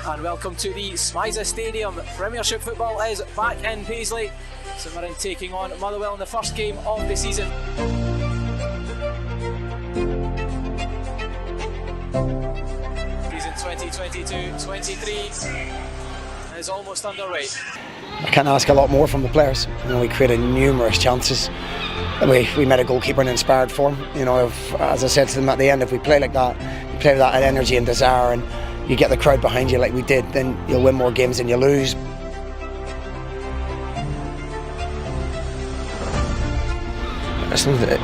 And welcome to the Smiza Stadium. Premiership football is back in Paisley. St Mirren taking on Motherwell in the first game of the season. Season 2022-23 is almost underway. I can't ask a lot more from the players. We created numerous chances. We made a goalkeeper in inspired form. As I said to them at the end, if we play like that, you play with that energy and desire, and you get the crowd behind you like we did, then you'll win more games than you lose.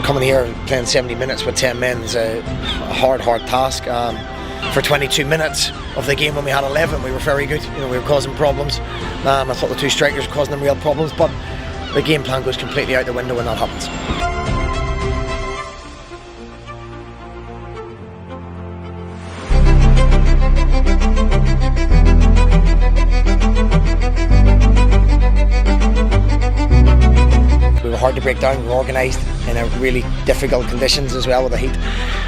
Coming here playing 70 minutes with 10 men is a hard task. For 22 minutes of the game when we had 11, we were very good. We were causing problems. I thought the two strikers were causing them real problems, but the game plan goes completely out the window when that happens. We were hard to break down. We were organised in a really difficult conditions as well with the heat,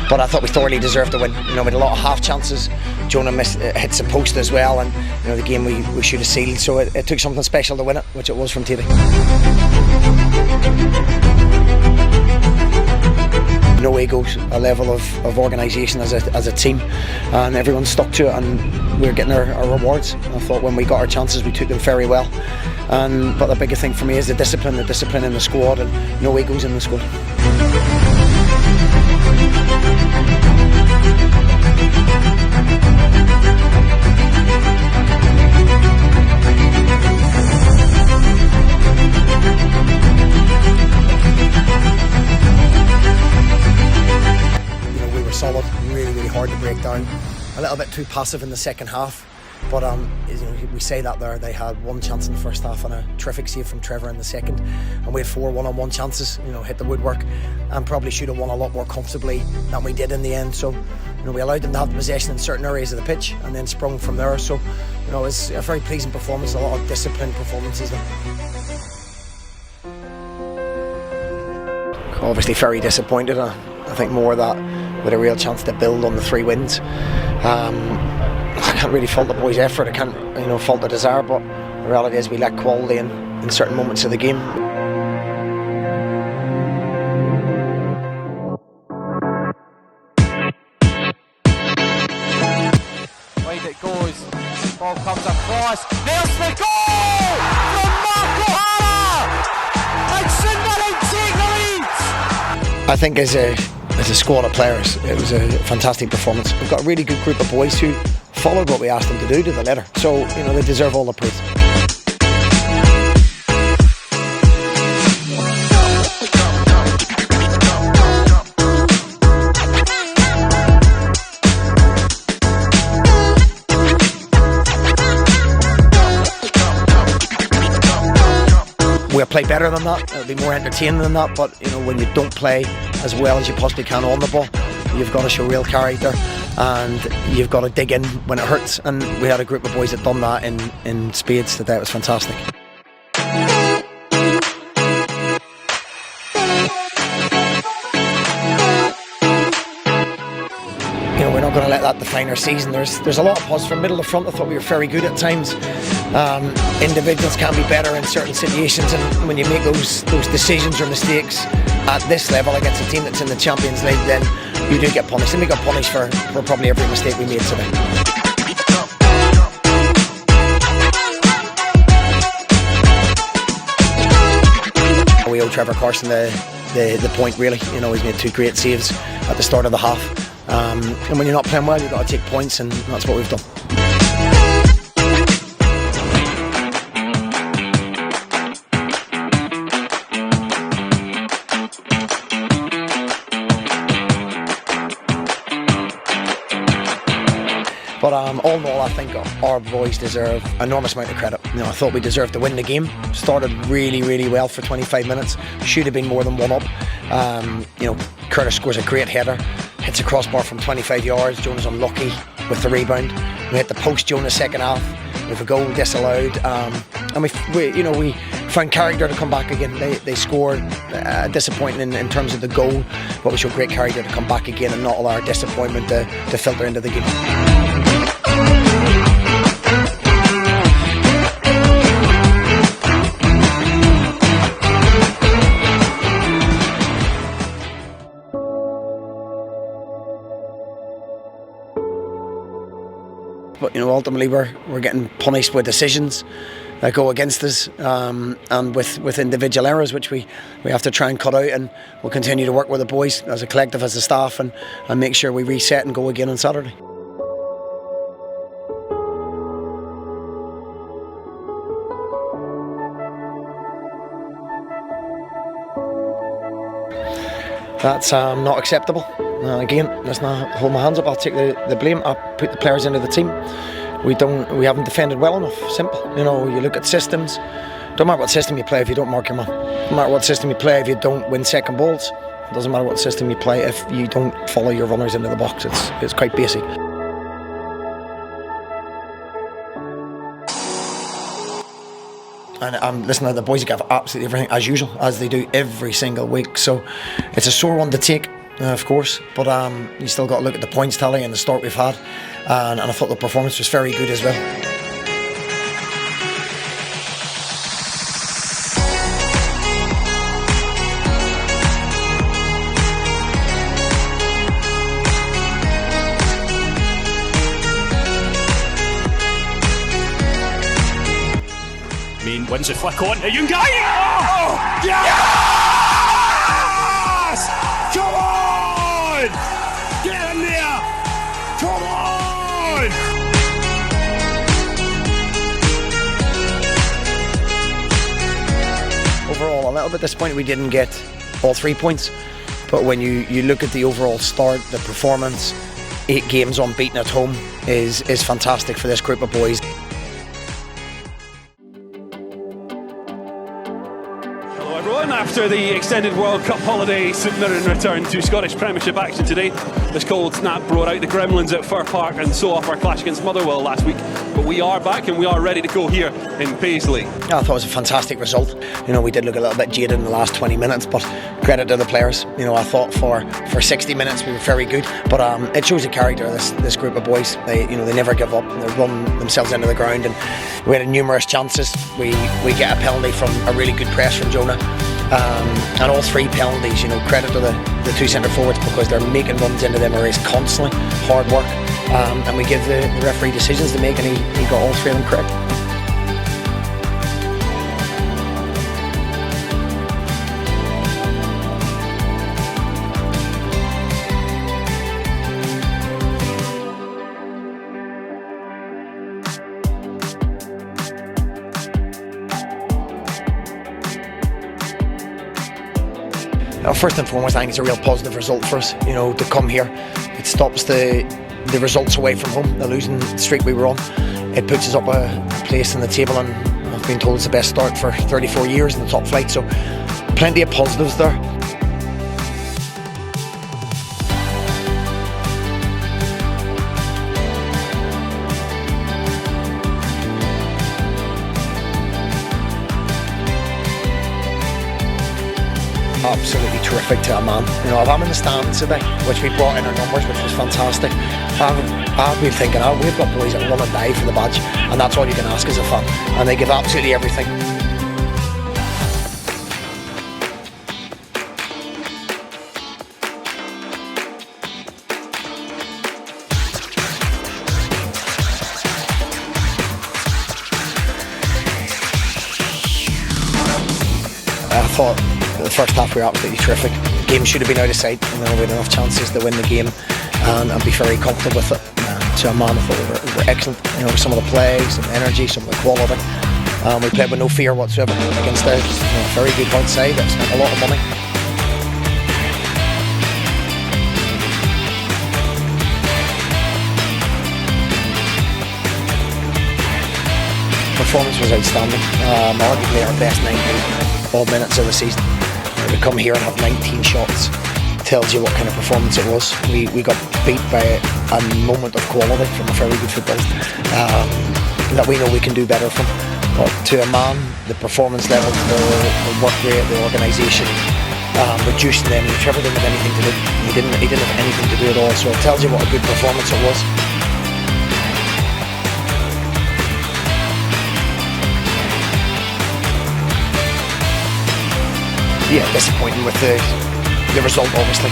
but I thought we thoroughly deserved to win. We had a lot of half chances. Jonah hits the post as well, and the game we should have sealed. So it took something special to win it, which it was from Tatey. No egos, a level of organisation as a team, and everyone stuck to it, and we were getting our rewards. I thought when we got our chances, we took them very well. But the biggest thing for me is the discipline in the squad, and no egos in the squad. We were solid, really hard to break down. A little bit too passive in the second half. But we say that there, they had one chance in the first half and a terrific save from Trevor in the second, and we had 4 one-on-one chances, hit the woodwork, and probably should have won a lot more comfortably than we did in the end. So we allowed them to have the possession in certain areas of the pitch and then sprung from there. So it was a very pleasing performance, a lot of disciplined performances there. Obviously very disappointed. I think more that with a real chance to build on the 3 wins. I can't really fault the boys' effort. I can't, fault the desire. But the reality is, we lack quality in certain moments of the game. Wide it goes. Ball comes across. There's the goal from Mark O'Hara, and St Mirren take the lead. I think as a squad of players, it was a fantastic performance. We've got a really good group of boys who followed what we asked them to do to the letter. So, they deserve all the praise. We'll play better than that, it'll be more entertaining than that, but when you don't play as well as you possibly can on the ball, you've got to show real character, and you've got to dig in when it hurts, and we had a group of boys that done that in spades today. It was fantastic. We're not going to let that define our season. There's a lot of positives from middle to front. I thought we were very good at times. Individuals can be better in certain situations, and when you make those decisions or mistakes at this level against a team that's in the Champions League, then you do get punished, and we got punished for probably every mistake we made today. We owe Trevor Carson the point, really. He's made 2 great saves at the start of the half, and when you're not playing well, you've got to take points, and that's what we've done. But all in all, I think our boys deserve an enormous amount of credit. I thought we deserved to win the game. Started really well for 25 minutes. Should have been more than 1 up. Curtis scores a great header, hits a crossbar from 25 yards. Jonah's unlucky with the rebound. We hit the post Jonah's second half. We have a goal disallowed, and we found character to come back again. They scored, disappointing in terms of the goal, but we showed great character to come back again and not allow our disappointment to filter into the game. but ultimately we're getting punished with decisions that go against us, and with individual errors which we have to try and cut out, and we'll continue to work with the boys as a collective, as a staff, and make sure we reset and go again on Saturday. That's not acceptable. Again, let's not hold my hands up. I'll take the blame. I'll put the players into the team. We haven't defended well enough. Simple. You look at systems. Don't matter what system you play if you don't mark your man. No matter what system you play if you don't win second balls. It doesn't matter what system you play if you don't follow your runners into the box. It's quite basic. And listen, the boys give absolutely everything as usual, as they do every single week. So it's a sore one to take, of course, but you still got to look at the points tally and the start we've had, and I thought the performance was very good as well. Wins the flick on to young guy. Oh! Yes! Come on! Get in there! Come on! Overall, a little bit disappointed we didn't get all 3 points, but when you look at the overall start, the performance, 8 games unbeaten at home is fantastic for this group of boys. After the extended World Cup holiday, St Mirren returned to Scottish Premiership action today. This cold snap brought out the gremlins at Fir Park and so off our clash against Motherwell last week. But we are back and we are ready to go here in Paisley. Yeah, I thought it was a fantastic result. We did look a little bit jaded in the last 20 minutes, but credit to the players. I thought for 60 minutes we were very good, but it shows the character of this group of boys. They never give up. They run themselves into the ground, and we had numerous chances. We get a penalty from a really good press from Jonah. And all 3 penalties, credit to the 2 centre forwards, because they're making runs into them areas constantly, hard work, and we give the referee decisions to make, and he got all 3 of them correct. First and foremost, I think it's a real positive result for us, to come here. It stops the results away from home, the losing streak we were on. It puts us up a place in the table, and I've been told it's the best start for 34 years in the top flight, so plenty of positives there. Absolutely terrific to a man. I've had him in the stands today, which we brought in our numbers, which was fantastic. I've been thinking, we've got boys that run and die for the badge, and that's all you can ask as a fan, and they give absolutely everything. I thought the first half we were absolutely terrific. The game should have been out of sight. We had enough chances to win the game and be very comfortable with it. To a man, I thought we were excellent. Some of the plays, some energy, some of the quality. We played with no fear whatsoever against a very good hard side that spent a lot of money. Performance was outstanding. Arguably our best 90 odd minutes of the season. To come here and have 19 shots tells you what kind of performance it was. We got beat by a moment of quality from a very good football that we know we can do better from. But to a man, the performance level, the work rate, the organisation, reducing them, Trevor didn't have anything to do. He didn't have anything to do at all. So it tells you what a good performance it was. Yeah, disappointing with the result, obviously.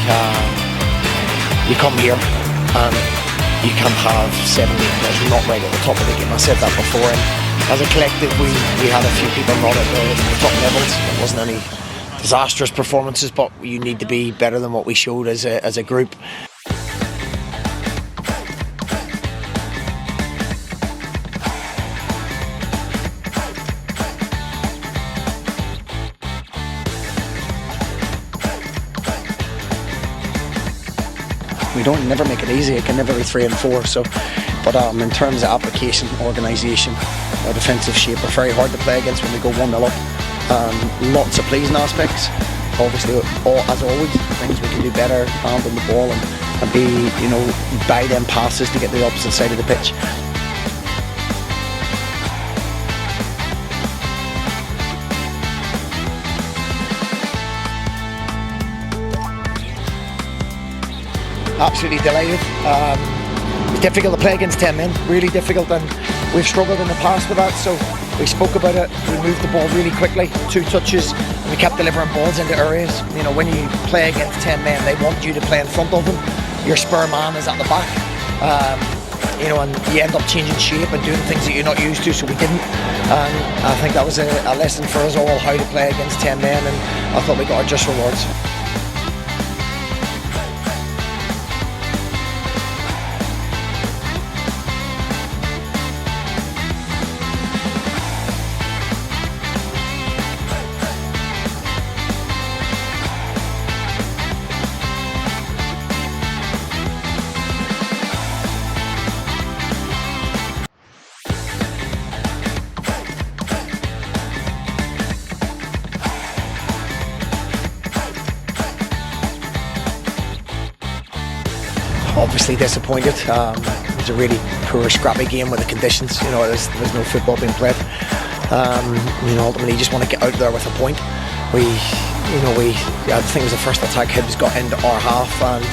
You come here and you can't have 7 players not right at the top of the game. I said that before, and as a collective we had a few people not at the top levels. There wasn't any disastrous performances, but you need to be better than what we showed as a group. We don't never make it easy. It can never be 3 and 4. So, but in terms of application, organisation, our defensive shape are very hard to play against when we go 1-0 up. Lots of pleasing aspects. Obviously, as always, things we can do better, handling the ball and be, buy them passes to get to the opposite side of the pitch. Absolutely delighted. It's difficult to play against 10 men, really difficult, and we've struggled in the past with that, so we spoke about it. We moved the ball really quickly, 2 touches, and we kept delivering balls into areas. When you play against 10 men, they want you to play in front of them. Your spur man is at the back, and you end up changing shape and doing things that you're not used to, so we didn't. And I think that was a lesson for us all, how to play against 10 men, and I thought we got our just rewards. Obviously disappointed. It was a really poor, scrappy game with the conditions. There was no football being played. Ultimately, you just want to get out there with a point. I think it was the first attack Hibs got into our half, and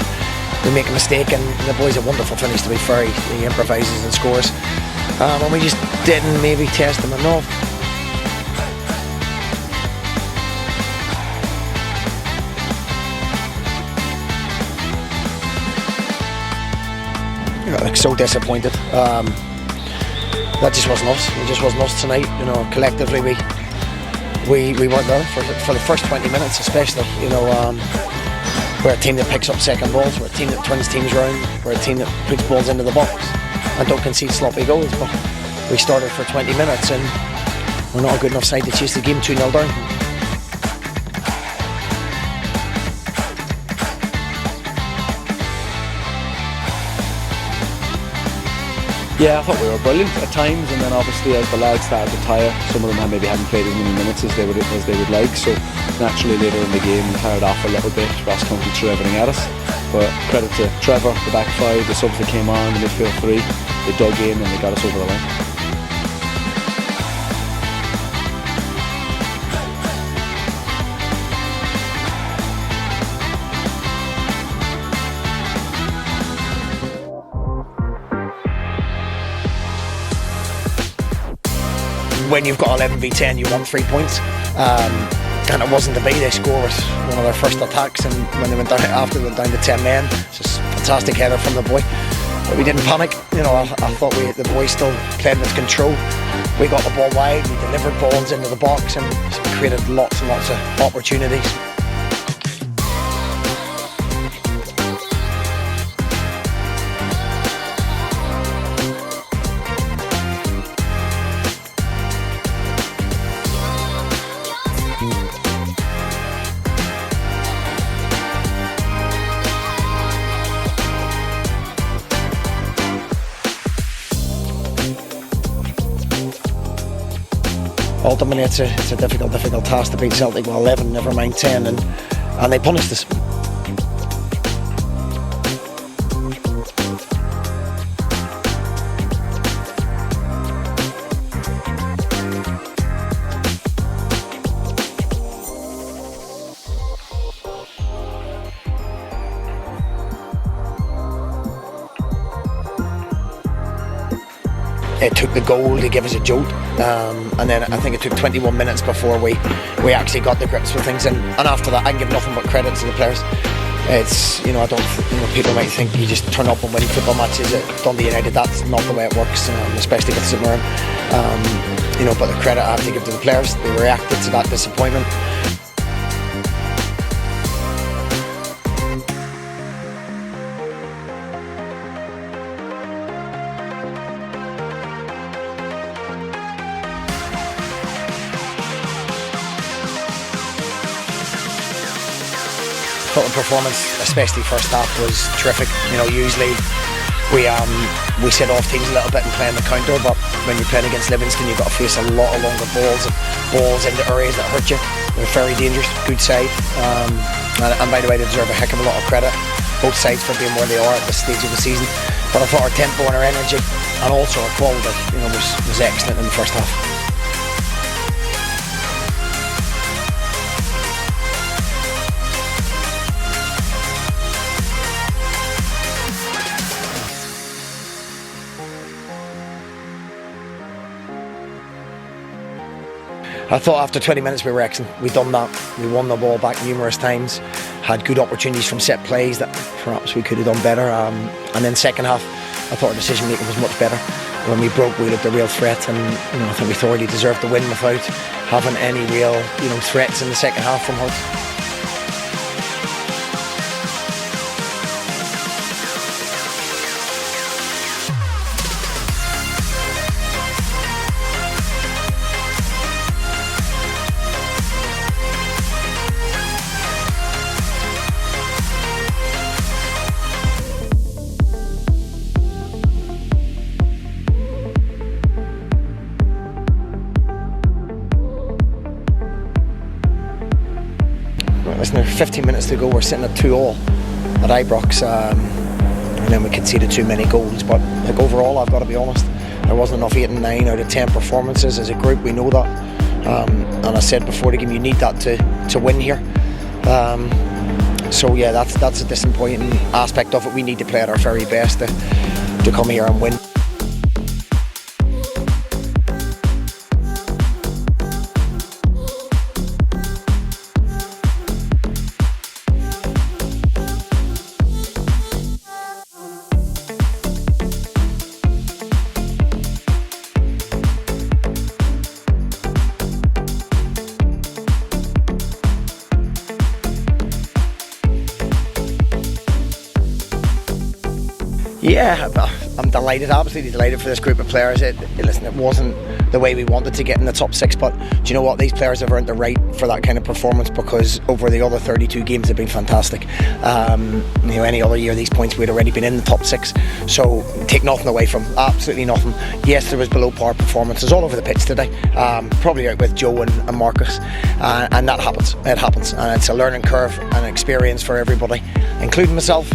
we make a mistake, and the boys a wonderful finish, to be fair. He improvises and scores, and we just didn't maybe test them enough. So disappointed. That just wasn't us. It just wasn't us tonight. Collectively we weren't there for the first 20 minutes, especially. We're a team that picks up second balls. We're a team that turns teams around. We're a team that puts balls into the box and don't concede sloppy goals. But we started for 20 minutes and we're not a good enough side to chase the game 2-0 down. Yeah, I thought we were brilliant at times, and then obviously as the lads started to tire, some of them maybe hadn't played as many minutes as they would like, so naturally later in the game we tired off a little bit. Ross County threw everything at us, but credit to Trevor, the back 5, the subs that came on, the midfield 3, they dug in and they got us over the line. When you've got 11v10, you want 3 points, and it wasn't to be. They scored one of their first attacks, and when they went down after they went down to 10 men, just fantastic header from the boy. But we didn't panic. I thought the boys still played with control. We got the ball wide, we delivered balls into the box, and created lots and lots of opportunities. Ultimately, it's a difficult task to beat Celtic with 11, never mind 10, and they punished us. It took the goal to give us a jolt, and then I think it took 21 minutes before we actually got the grips with things, and after that I can give nothing but credit to the players. It's, I don't, people might think you just turn up and win football matches at Dundee United. That's not the way it works, especially with St Mirren. But the credit I have to give to the players, they reacted to that disappointment. Thought the performance, especially first half, was terrific. Usually we set off teams a little bit and play on the counter, but when you're playing against Livingston, you've got to face a lot of longer balls into areas that hurt you. They're very dangerous, good side, and by the way, they deserve a heck of a lot of credit, both sides, for being where they are at this stage of the season. But I thought our tempo and our energy, and also our quality, was excellent in the first half. I thought after 20 minutes we were excellent. We'd done that. We won the ball back numerous times, had good opportunities from set plays that perhaps we could have done better. And then second half, I thought our decision making was much better. When we broke, we looked a real threat, and I think we thoroughly deserved the win without having any real threats in the second half from Hurts. Listen, there's 15 minutes to go. We're sitting at 2-2 at Ibrox, and then we conceded too many goals. But overall, I've got to be honest, there wasn't enough 8 and 9 out of 10 performances as a group. We know that, and I said before the game, you need that to win here. So yeah, that's a disappointing aspect of it. We need to play at our very best to come here and win. Yeah, I'm delighted, absolutely delighted for this group of players. Listen, it wasn't the way we wanted to get in the top 6, but do you know what? These players have earned the right for that kind of performance, because over the other 32 games they've been fantastic. Any other year these points we'd already been in the top 6, so take nothing away from, absolutely nothing. Yes, there was below par performances all over the pitch today, probably out with Joe and Marcus, and that happens. It happens, and it's a learning curve and experience for everybody, including myself.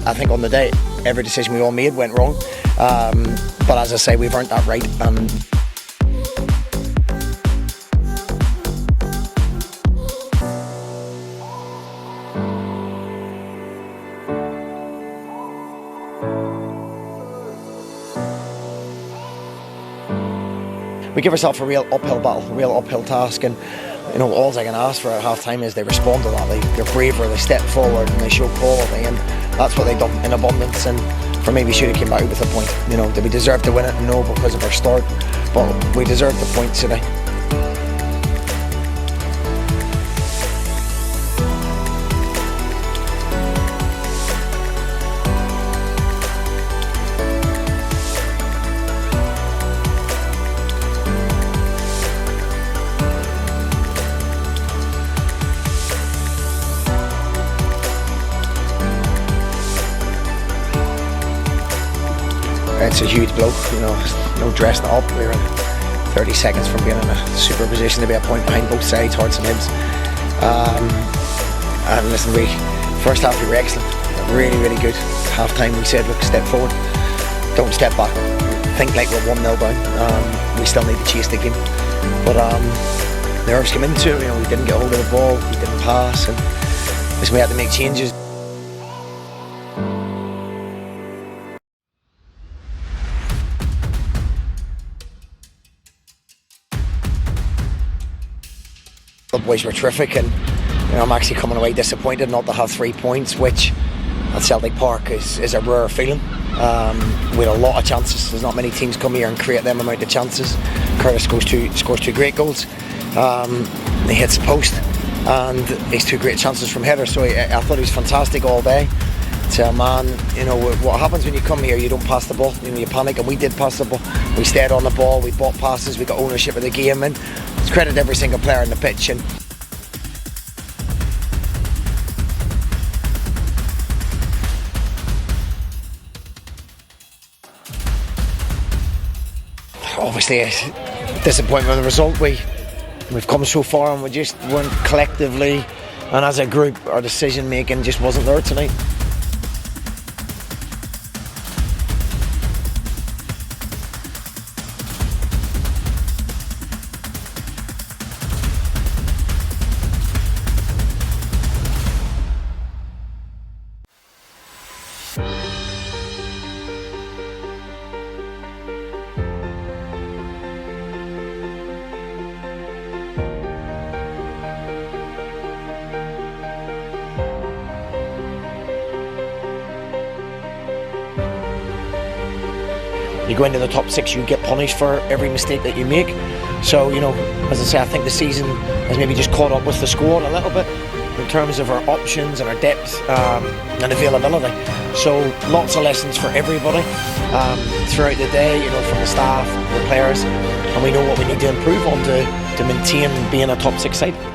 I think on the day, every decision we all made went wrong, but as I say, we've earned that right. We give ourselves a real uphill battle, a real uphill task, and all I can ask for at half time is they respond to that. They're braver, they step forward and they show quality, and that's what they've done in abundance. And for me, we should have came out with a point. Did we deserve to win it? No, because of our start, but we deserved the points today. It's a huge blow, no dressing up. We were 30 seconds from being in a super position to be a point behind both sides, Hearts and Hibs. And listen, first half we were excellent, really, really good. Half time we said, look, step forward, don't step back, think like we're 1-0 down. We still need to chase the game, but nerves came into it. We didn't get hold of the ball, we didn't pass, and listen, we had to make changes. The boys were terrific, and I'm actually coming away disappointed not to have 3 points, which at Celtic Park is a rare feeling. We had a lot of chances. There's not many teams come here and create them amount of chances. Curtis scores two great goals. He hits the post, and he's 2 great chances from headers. So I thought he was fantastic all day. It's a man, what happens when you come here, you don't pass the ball, you panic, and we did pass the ball. We stayed on the ball, we bought passes, we got ownership of the game, and it's credit to every single player on the pitch. And obviously a disappointment with the result. We've come so far and we just weren't collectively and as a group, our decision making just wasn't there tonight. You go into the top 6, you get punished for every mistake that you make. So, as I say, I think the season has maybe just caught up with the squad a little bit in terms of our options and our depth and availability. So lots of lessons for everybody throughout the day, from the staff, the players, and we know what we need to improve on to maintain being a top 6 side.